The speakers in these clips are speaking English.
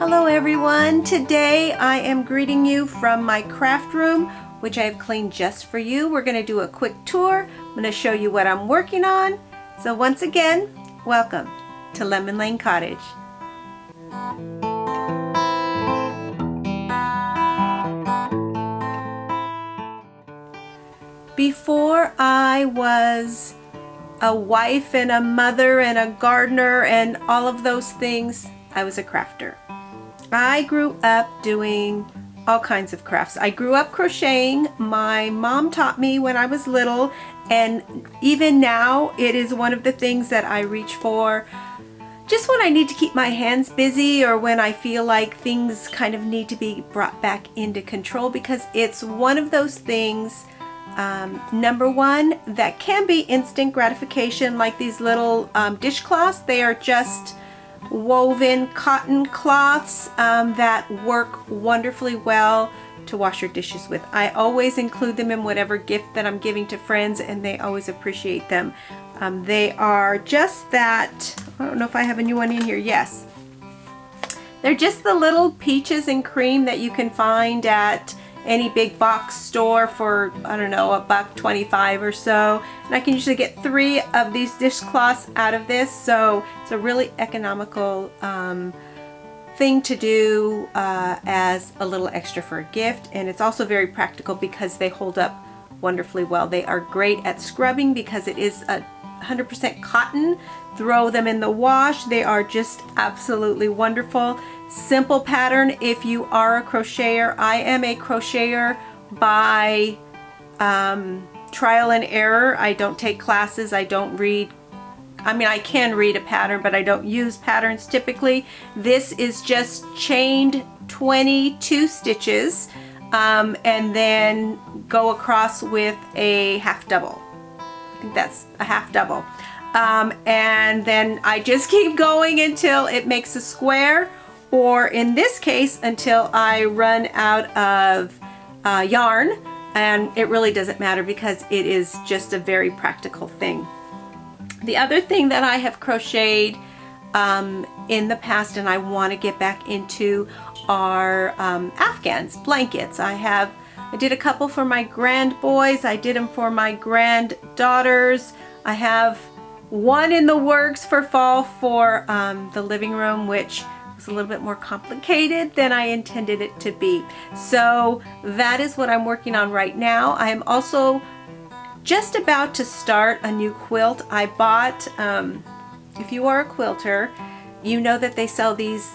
Hello everyone. Today I am greeting you from my craft room, which I've cleaned just for you. We're going to do a quick tour. I'm going to show you what I'm working on. So once again, welcome to Lemon Lane Cottage. Before I was a wife and a mother and a gardener and all of those things, I was a crafter. I grew up doing all kinds of crafts. I grew up crocheting. My mom taught me when I was little, and even now it is one of the things that I reach for just when I need to keep my hands busy or when I feel like things kind of need to be brought back into control, because it's one of those things, number one, that can be instant gratification, like these little dishcloths. They are just woven cotton cloths that work wonderfully well to wash your dishes with. I always include them in whatever gift that I'm giving to friends, and they always appreciate them. They are just that, I don't know if I have a new one in here. Yes. They're just the little peaches and cream that you can find at any big box store for, I don't know, $1.25 or so. And I can usually get 3 of these dishcloths out of this, so it's a really economical thing to do as a little extra for a gift. And it's also very practical because they hold up wonderfully well. They are great at scrubbing because it is 100% cotton. Throw them in the wash. They are just absolutely wonderful. Simple pattern if you are a crocheter. I am a crocheter by trial and error. I don't take classes. I don't read. I mean, I can read a pattern, but I don't use patterns typically. This is just chained 22 stitches and then go across with a half double. I think that's a half double. And then I just keep going until it makes a square, or in this case, until I run out of yarn. And it really doesn't matter because it is just a very practical thing. The other thing that I have crocheted in the past and I want to get back into are Afghans, blankets. I did a couple for my grand boys. I did them for my granddaughters. I have one in the works for fall for the living room, which was a little bit more complicated than I intended it to be. So that is what I'm working on right now. I am also just about to start a new quilt. I bought, if you are a quilter, you know that they sell these.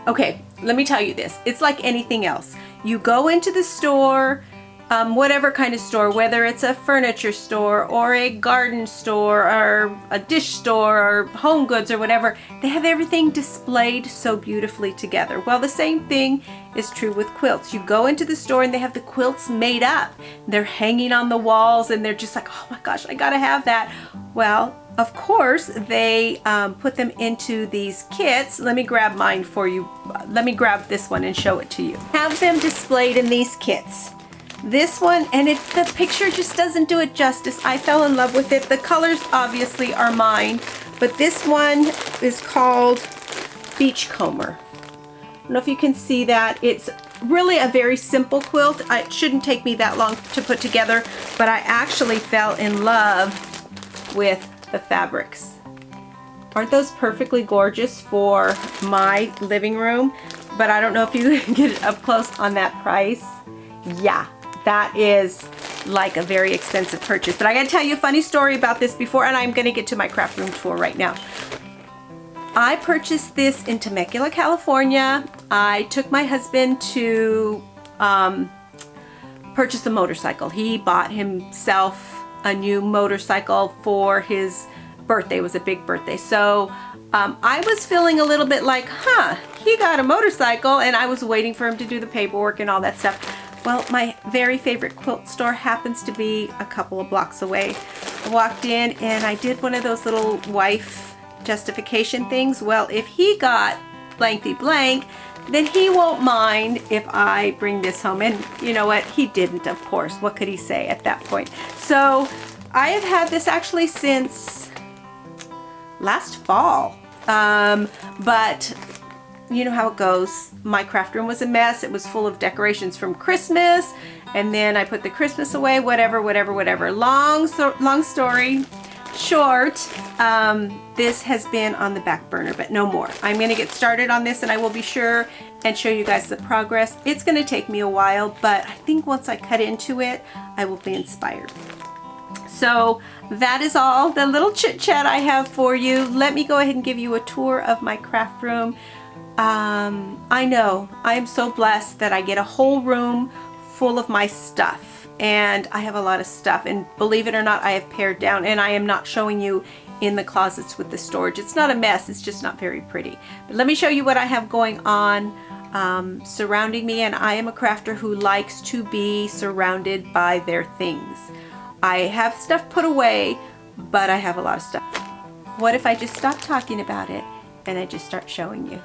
Okay, let me tell you this. It's like anything else. You go into the store, whatever kind of store, whether it's a furniture store or a garden store or a dish store or home goods or whatever, they have everything displayed so beautifully together. Well, the same thing is true with quilts. You go into the store and they have the quilts made up. They're hanging on the walls and they're just like, oh my gosh, I gotta have that. Well, of course, they put them into these kits. Let me grab mine for you. Let me grab this one and show it to you. Have them displayed in these kits. This one, and the picture just doesn't do it justice. I fell in love with it. The colors obviously are mine, but this one is called Beachcomber. I don't know if you can see that. It's really a very simple quilt. It shouldn't take me that long to put together, but I actually fell in love with the fabrics. Aren't those perfectly gorgeous for my living room? But I don't know if you can get it up close on that price. Yeah, that is like a very expensive purchase. But I gotta tell you a funny story about this before, and I'm gonna get to my craft room tour right now. I purchased this in Temecula, California. I took my husband to purchase a motorcycle. He bought himself a new motorcycle for his birthday. It was a big birthday. So I was feeling a little bit like, he got a motorcycle, and I was waiting for him to do the paperwork and all that stuff. Well, my very favorite quilt store happens to be a couple of blocks away. I walked in and I did one of those little wife justification things. Well, if he got blankety blank, then he won't mind if I bring this home. And you know what? He didn't, of course. What could he say at that point? So I have had this actually since last fall. But you know how it goes. My craft room was a mess. It was full of decorations from Christmas, and then I put the Christmas away, whatever. Long story short, this has been on the back burner, but no more. I'm going to get started on this, and I will be sure and show you guys the progress. It's going to take me a while, but I think once I cut into it, I will be inspired. So that is all the little chit chat I have for you. Let me go ahead and give you a tour of my craft room. I know I am so blessed that I get a whole room full of my stuff, and I have a lot of stuff, and believe it or not, I have pared down, and I am not showing you in the closets with the storage. It's not a mess, it's just not very pretty. But let me show you what I have going on surrounding me, and I am a crafter who likes to be surrounded by their things. I have stuff put away, but I have a lot of stuff. What if I just stop talking about it and I just start showing you?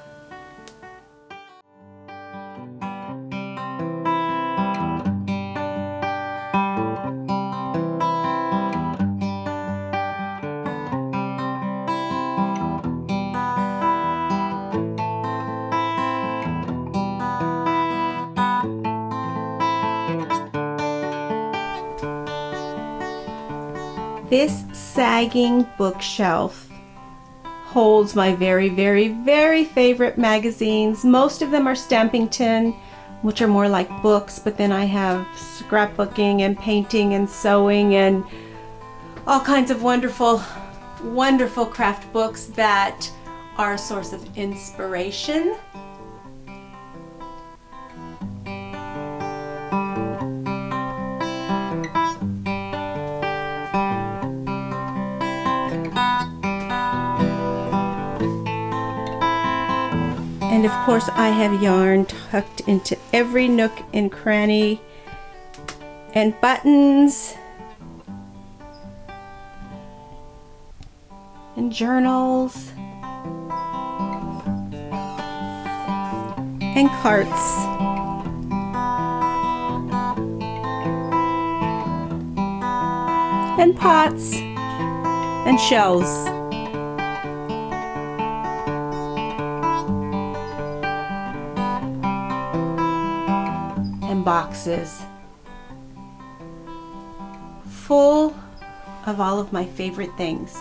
This sagging bookshelf holds my very favorite magazines. Most of them are Stampington, which are more like books, but then I have scrapbooking and painting and sewing and all kinds of wonderful craft books that are a source of inspiration. And of course I have yarn tucked into every nook and cranny, and buttons and journals and carts and pots and shelves. Boxes full of all of my favorite things.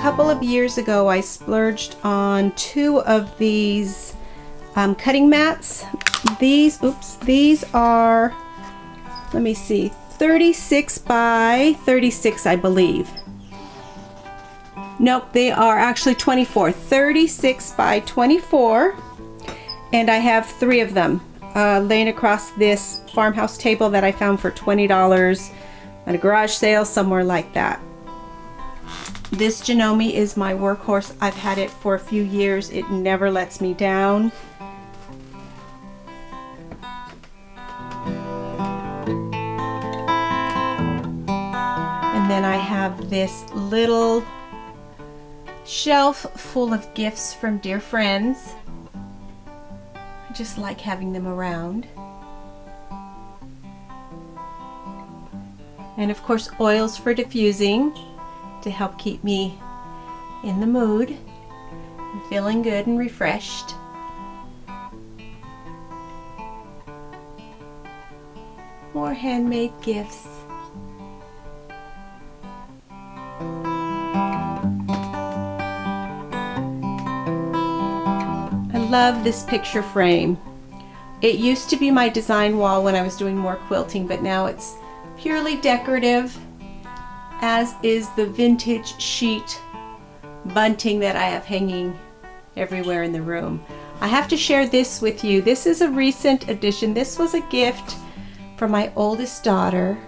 A couple of years ago I splurged on 2 of these cutting mats. These are, let me see, 36 by 36 I believe. Nope, they are actually 24, 36 by 24, and I have 3 of them laying across this farmhouse table that I found for $20 at a garage sale, somewhere like that. This Janome is my workhorse. I've had it for a few years. It never lets me down. And then I have this little shelf full of gifts from dear friends. I just like having them around. And of course oils for diffusing, to help keep me in the mood and feeling good and refreshed. More handmade gifts. I love this picture frame. It used to be my design wall when I was doing more quilting, but now it's purely decorative, as is the vintage sheet bunting that I have hanging everywhere in the room. I have to share this with you. This is a recent addition. This was a gift from my oldest daughter.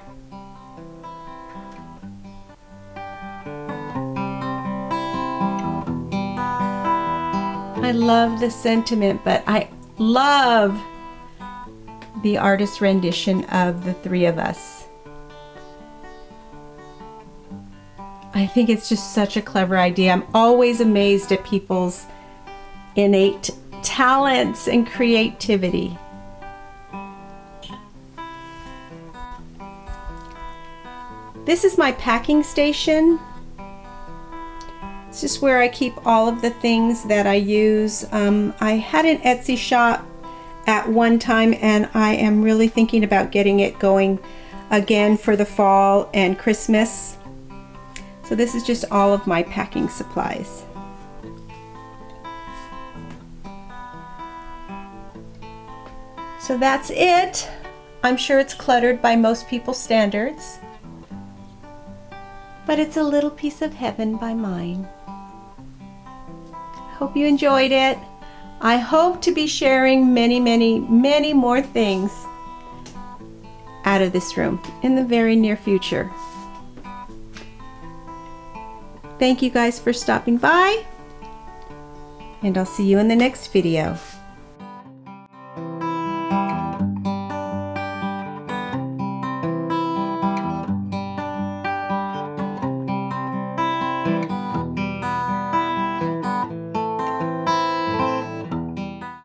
I love the sentiment, but I love the artist's rendition of the three of us. I think it's just such a clever idea. I'm always amazed at people's innate talents and creativity. This is my packing station. It's just where I keep all of the things that I use. I had an Etsy shop at one time, and I am really thinking about getting it going again for the fall and Christmas. So this is just all of my packing supplies. So that's it. I'm sure it's cluttered by most people's standards, but it's a little piece of heaven by mine. Hope you enjoyed it. I hope to be sharing many, many, many more things out of this room in the very near future. Thank you guys for stopping by, and I'll see you in the next video.